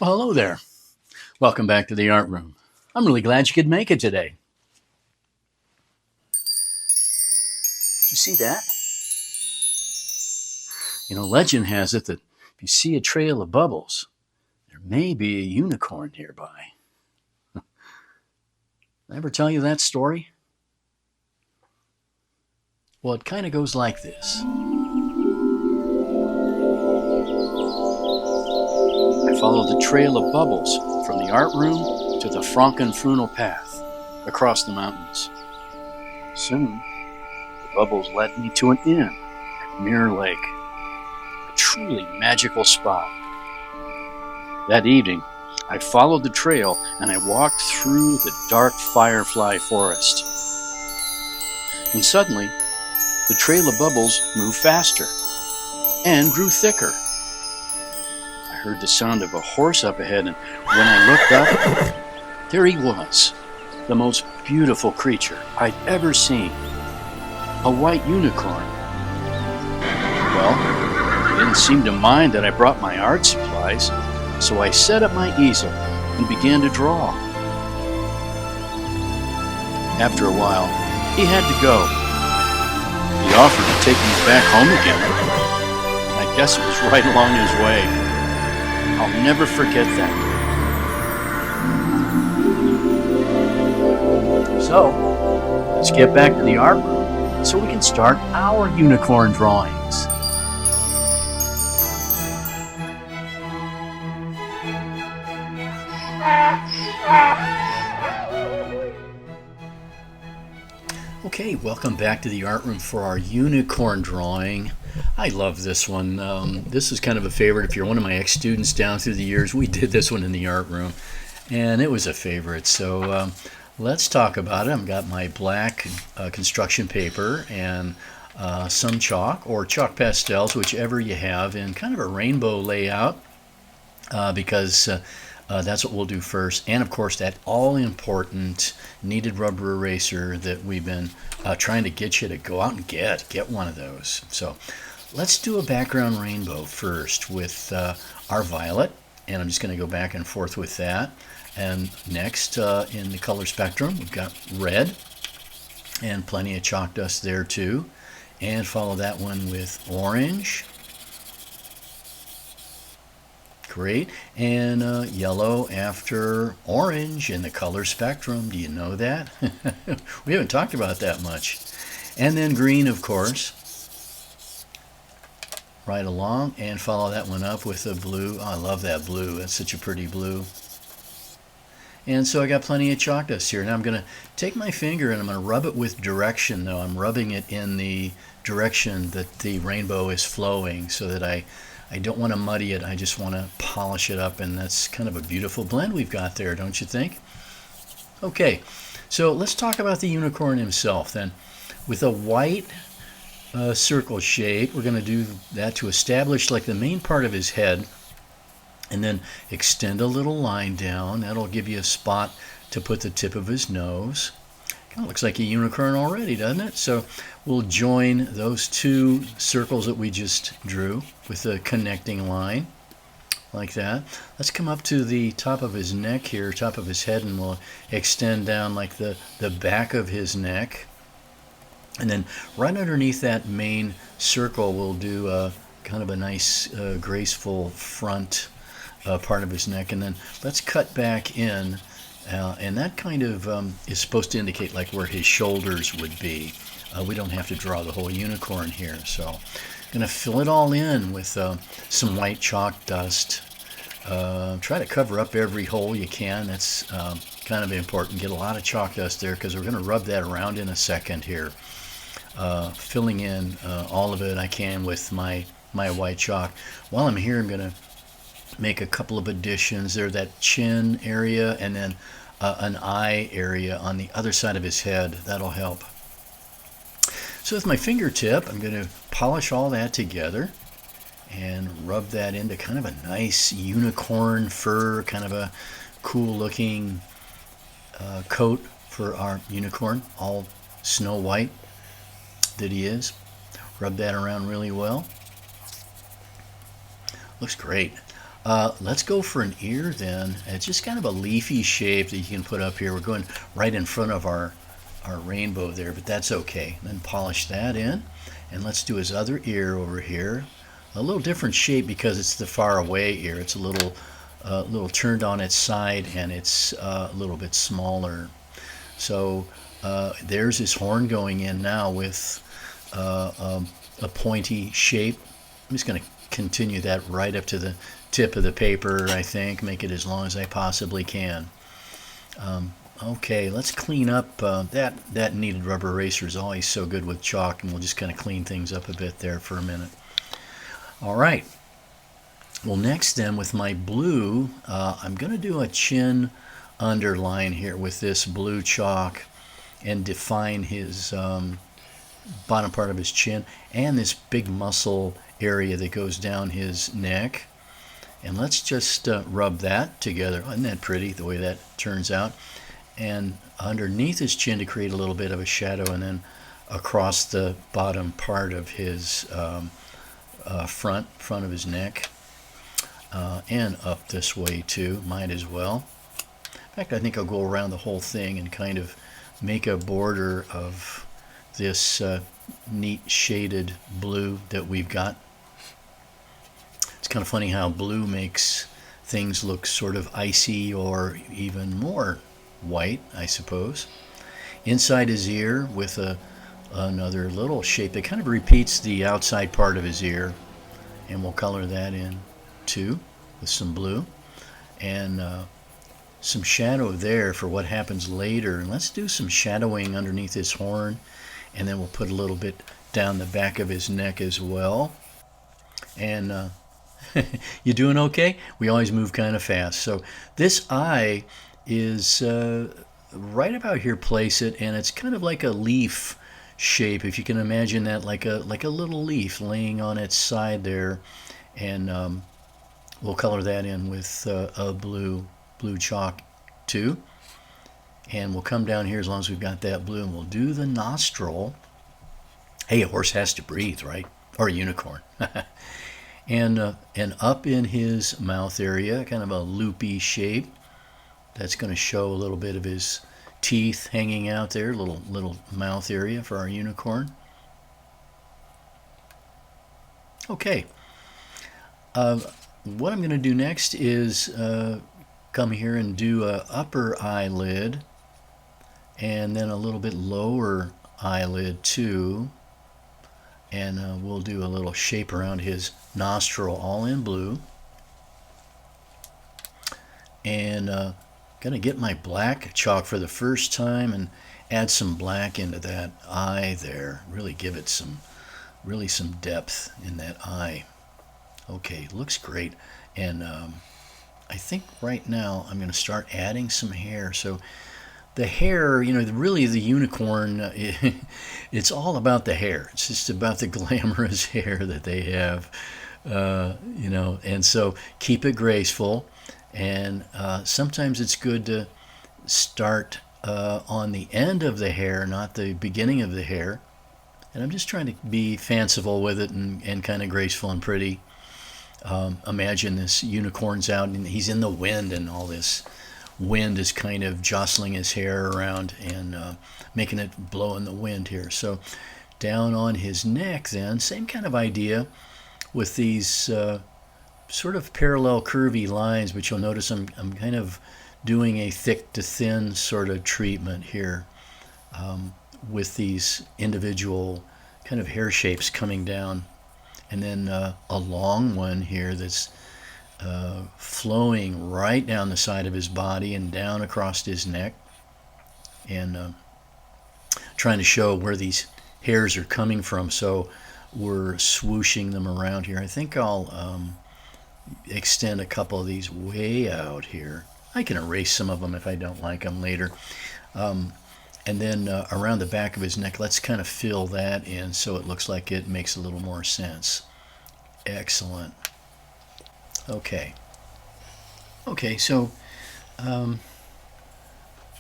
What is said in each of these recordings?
Well, hello there. Welcome back to the art room. I'm really glad you could make it today. Did you see that? Legend has it that if you see a trail of bubbles, there may be a unicorn nearby. Did I ever tell you that story? Well, it kind of goes like this. I followed the trail of bubbles from the art room to the Frankenfrunnel path across the mountains. Soon, the bubbles led me to an inn at Mirror Lake, a truly magical spot. That evening, I followed the trail and I walked through the dark firefly forest. And suddenly, the trail of bubbles moved faster and grew thicker. I heard the sound of a horse up ahead, and when I looked up, there he was, the most beautiful creature I'd ever seen, a white unicorn. Well, he didn't seem to mind that I brought my art supplies, so I set up my easel and began to draw. After a while, he had to go. He offered to take me back home again. I guess it was right along his way. I'll never forget that. So, let's get back to the art room so we can start our unicorn drawings. Okay, welcome back to the art room for our unicorn drawing. I love this one. This is kind of a favorite. If you're one of my ex-students down through the years, we did this one in the art room, and it was a favorite. So let's talk about it. I've got my black construction paper and some chalk or chalk pastels, whichever you have, in kind of a rainbow layout because that's what we'll do first. And of course, that all-important kneaded rubber eraser that we've been trying to get you to go out and get one of those. So let's do a background rainbow first with our violet, and I'm just going to go back and forth with that. And next in the color spectrum, we've got red, and plenty of chalk dust there too. And follow that one with orange. Great. And yellow after orange in the color spectrum. Do you know that? We haven't talked about that much. And then green, of course. Right along. And follow that one up with a blue. Oh, I love that blue. That's such a pretty blue. And so I got plenty of chalk dust here. Now I'm going to take my finger and I'm going to rub it with direction, though. I'm rubbing it in the direction that the rainbow is flowing so that I don't want to muddy it. I just want to polish it up, and that's kind of a beautiful blend we've got there, don't you think? Okay, so let's talk about the unicorn himself then. With a white circle shape, we're going to do that to establish like the main part of his head, and then extend a little line down. That'll give you a spot to put the tip of his nose. Kind of looks like a unicorn already, doesn't it? So we'll join those two circles that we just drew with a connecting line, like that. Let's come up to the top of his neck here, top of his head, and we'll extend down like the back of his neck. And then right underneath that main circle, we'll do kind of a nice, graceful front part of his neck. And then let's cut back in. And that kind of is supposed to indicate like where his shoulders would be. We don't have to draw the whole unicorn here. So I'm going to fill it all in with some white chalk dust. Try to cover up every hole you can. That's kind of important. Get a lot of chalk dust there because we're going to rub that around in a second here. Filling in all of it I can with my white chalk. While I'm here, I'm going to make a couple of additions there, that chin area and then an eye area on the other side of his head. That'll help. So with my fingertip, I'm going to polish all that together and rub that into kind of a nice unicorn fur, kind of a cool looking coat for our unicorn, all snow white that he is. Rub that around really well. Looks great. Let's go for an ear then. It's just kind of a leafy shape that you can put up here. We're going right in front of our rainbow there, but that's okay. Then polish that in. And let's do his other ear over here. A little different shape because it's the far away ear. It's a little turned on its side, and it's a little bit smaller. So there's his horn going in now with a pointy shape. I'm just going to continue that right up to the tip of the paper, I think. Make it as long as I possibly can. Okay, let's clean up. That kneaded rubber eraser is always so good with chalk, and we'll just kind of clean things up a bit there for a minute. All right. Well, next then with my blue, I'm going to do a chin underline here with this blue chalk and define his bottom part of his chin and this big muscle area that goes down his neck. And let's just rub that together. Isn't that pretty, the way that turns out? And underneath his chin to create a little bit of a shadow, and then across the bottom part of his front of his neck, and up this way too, might as well. In fact, I think I'll go around the whole thing and kind of make a border of this neat shaded blue that we've got. It's kind of funny how blue makes things look sort of icy or even more white, I suppose. Inside his ear with another little shape that kind of repeats the outside part of his ear, and we'll color that in too with some blue and some shadow there for what happens later. And let's do some shadowing underneath his horn, and then we'll put a little bit down the back of his neck as well. And you doing okay? We always move kind of fast. So this eye is right about here. Place it, and it's kind of like a leaf shape, if you can imagine that, like a little leaf laying on its side there. And we'll color that in with a blue chalk too. And we'll come down here as long as we've got that blue, and we'll do the nostril. Hey, a horse has to breathe, right? Or a unicorn. And up in his mouth area, kind of a loopy shape. That's going to show a little bit of his teeth hanging out there, little mouth area for our unicorn. Okay. What I'm going to do next is come here and do a upper eyelid, and then a little bit lower eyelid too. And we'll do a little shape around his nostril, all in blue. And gonna get my black chalk for the first time and add some black into that eye there. Really give it some depth in that eye. Okay, looks great. And I think right now I'm gonna start adding some hair. So the hair, really the unicorn, it's all about the hair. It's just about the glamorous hair that they have, and so keep it graceful. And sometimes it's good to start on the end of the hair, not the beginning of the hair. And I'm just trying to be fanciful with it and kind of graceful and pretty. Imagine this unicorn's out and he's in the wind, and all this wind is kind of jostling his hair around and making it blow in the wind here. So down on his neck then, same kind of idea with these sort of parallel curvy lines, but you'll notice I'm kind of doing a thick to thin sort of treatment here with these individual kind of hair shapes coming down. And then a long one here that's flowing right down the side of his body and down across his neck, and trying to show where these hairs are coming from. So we're swooshing them around here. I think I'll extend a couple of these way out here. I can erase some of them if I don't like them later. And then around the back of his neck, let's kind of fill that in so it looks like it makes a little more sense. Excellent. Okay, so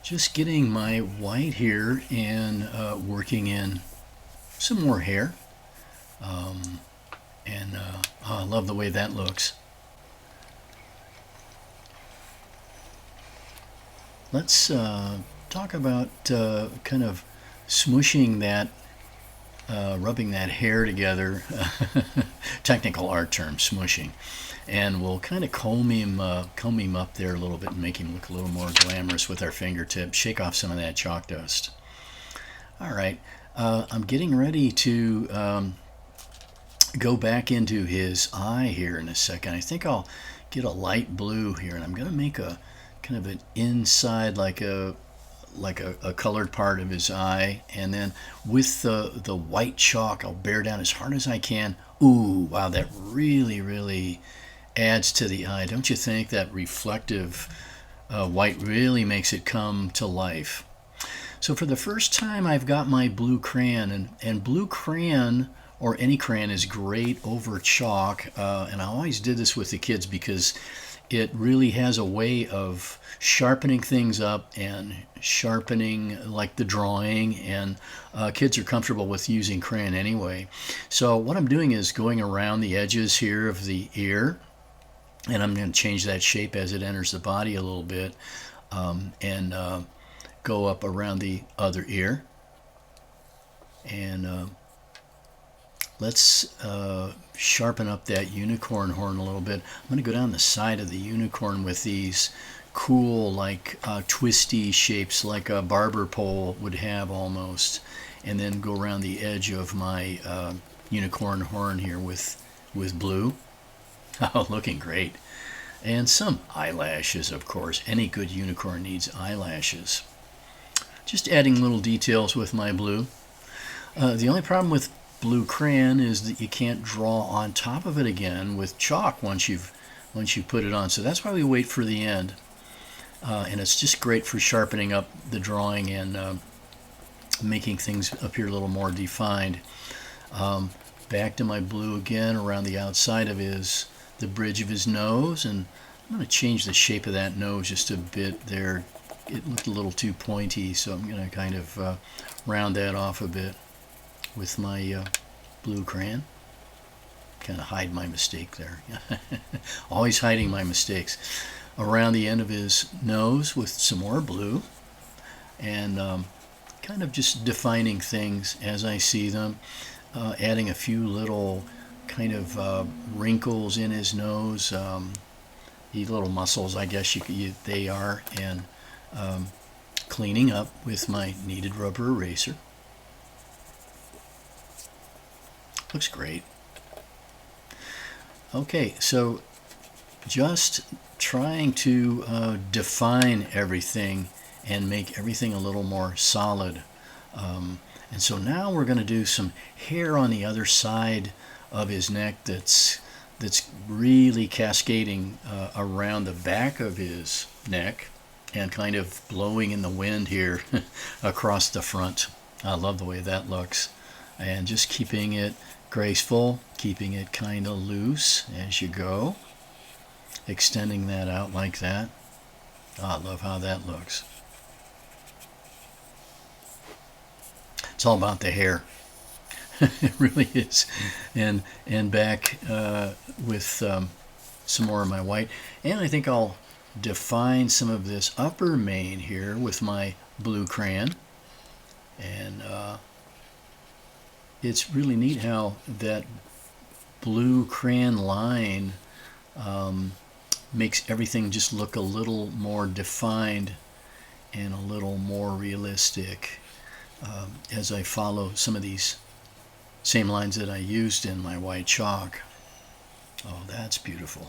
just getting my white here and working in some more hair. I love the way that looks. let's talk about kind of smushing that, rubbing that hair together. Technical art term, smushing. And we'll kind of comb him up there a little bit and make him look a little more glamorous with our fingertips. Shake off some of that chalk dust. All right, I'm getting ready to go back into his eye here in a second. I think I'll get a light blue here, and I'm going to make a kind of an inside, like a colored part of his eye, and then with the white chalk, I'll bear down as hard as I can. Ooh, wow, that really adds to the eye. Don't you think that reflective white really makes it come to life? So for the first time, I've got my blue crayon, and blue crayon or any crayon is great over chalk, and I always did this with the kids because it really has a way of sharpening things up and sharpening like the drawing, and kids are comfortable with using crayon anyway. So what I'm doing is going around the edges here of the ear, and I'm going to change that shape as it enters the body a little bit, and go up around the other ear, and let's sharpen up that unicorn horn a little bit. I'm going to go down the side of the unicorn with these cool, like twisty shapes, like a barber pole would have almost, and then go around the edge of my unicorn horn here with blue. Oh, looking great. And some eyelashes, of course. Any good unicorn needs eyelashes. Just adding little details with my blue. The only problem with blue crayon is that you can't draw on top of it again with chalk once you've put it on. So that's why we wait for the end. And it's just great for sharpening up the drawing and making things appear a little more defined. Back to my blue again around the outside of the bridge of his nose, and I'm going to change the shape of that nose just a bit there. It looked a little too pointy, so I'm going to kind of round that off a bit with my blue crayon. Kind of hide my mistake there. Always hiding my mistakes. Around the end of his nose with some more blue, and kind of just defining things as I see them, adding a few little kind of wrinkles in his nose, these little muscles, I guess they are, and cleaning up with my kneaded rubber eraser. Looks great. Okay, so just trying to define everything and make everything a little more solid. And so now we're going to do some hair on the other side of his neck that's really cascading around the back of his neck and kind of blowing in the wind here across the front. I love the way that looks. And just keeping it graceful, keeping it kind of loose as you go, extending that out like that. I love how that looks. It's all about the hair. It really is. And back with some more of my white. And I think I'll define some of this upper mane here with my blue crayon. And it's really neat how that blue crayon line makes everything just look a little more defined and a little more realistic as I follow some of these same lines that I used in my white chalk. Oh, that's beautiful.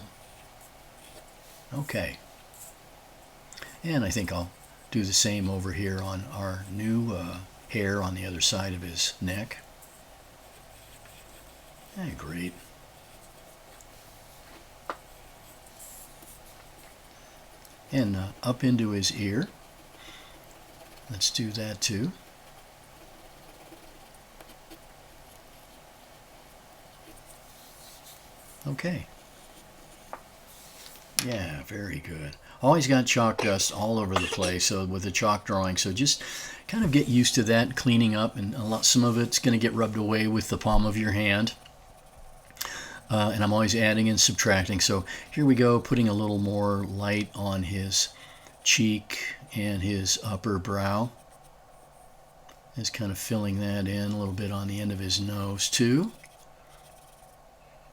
Okay. And I think I'll do the same over here on our new hair on the other side of his neck. Great. And up into his ear. Let's do that too. Okay. Yeah, very good. Always got chalk dust all over the place, so with the chalk drawing, so just kind of get used to that, cleaning up, and some of it's going to get rubbed away with the palm of your hand. And I'm always adding and subtracting. So here we go, putting a little more light on his cheek and his upper brow. Just kind of filling that in a little bit on the end of his nose too.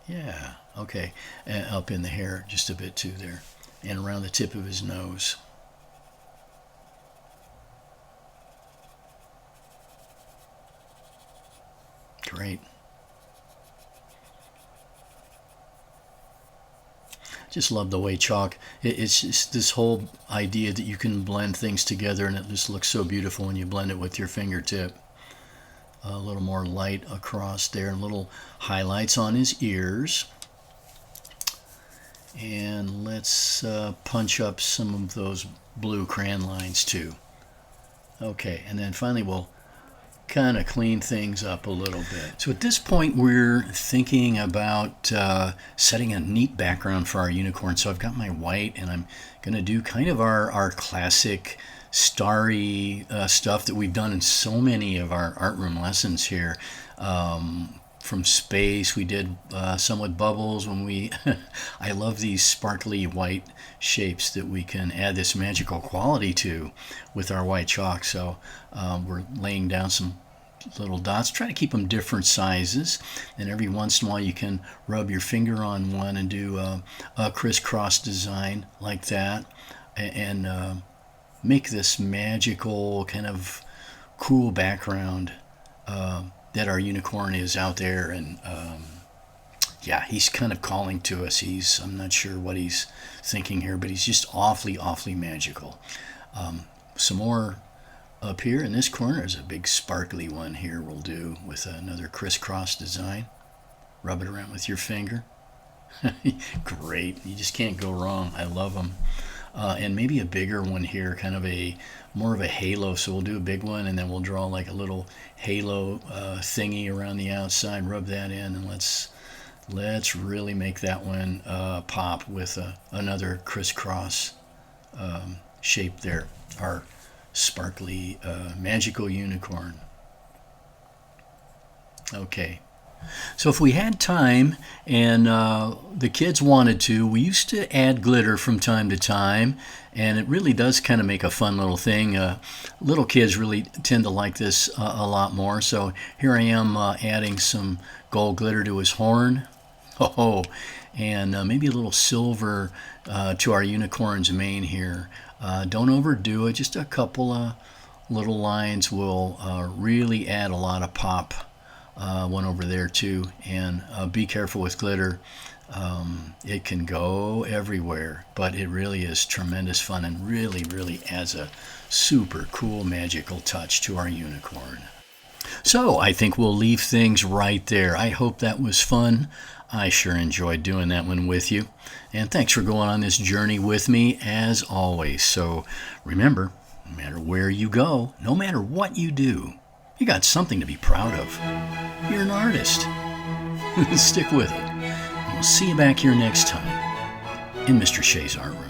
Yeah, okay. And up in the hair just a bit too there. And around the tip of his nose. Great. Just love the way chalk, it's just this whole idea that you can blend things together and it just looks so beautiful when you blend it with your fingertip. A little more light across there, and little highlights on his ears. And let's punch up some of those blue crayon lines too. Okay, and then finally we'll kind of clean things up a little bit. So at this point we're thinking about setting a neat background for our unicorn. So I've got my white and I'm going to do kind of our classic starry stuff that we've done in so many of our art room lessons here. From space, we did some with bubbles when we I love these sparkly white shapes that we can add this magical quality to with our white chalk. So we're laying down some little dots, try to keep them different sizes, and every once in a while you can rub your finger on one and do a crisscross design like that, and make this magical kind of cool background that our unicorn is out there. And yeah, he's kind of calling to us. I'm not sure what he's thinking here, but he's just awfully magical. Some more up here in this corner. There's a big sparkly one here we'll do with another crisscross design. Rub it around with your finger. Great, you just can't go wrong. I love them. And maybe a bigger one here, kind of more of a halo. So we'll do a big one and then we'll draw like a little halo thingy around the outside. Rub that in, and let's really make that one pop with another crisscross shape there. Our sparkly magical unicorn. Okay. So if we had time and the kids wanted to, we used to add glitter from time to time, and it really does kind of make a fun little thing. Little kids really tend to like this a lot more. So here I am adding some gold glitter to his horn. Oh, and maybe a little silver to our unicorn's mane here. Don't overdo it. Just a couple of little lines will really add a lot of pop. One over there too, and be careful with glitter. It can go everywhere, but it really is tremendous fun and really adds a super cool magical touch to our unicorn. So I think we'll leave things right there. I hope that was fun. I sure enjoyed doing that one with you, and thanks for going on this journey with me as always. So remember, no matter where you go, no matter what you do, you got something to be proud of. You're an artist. Stick with it. We'll see you back here next time in Mr. Shay's Art Room.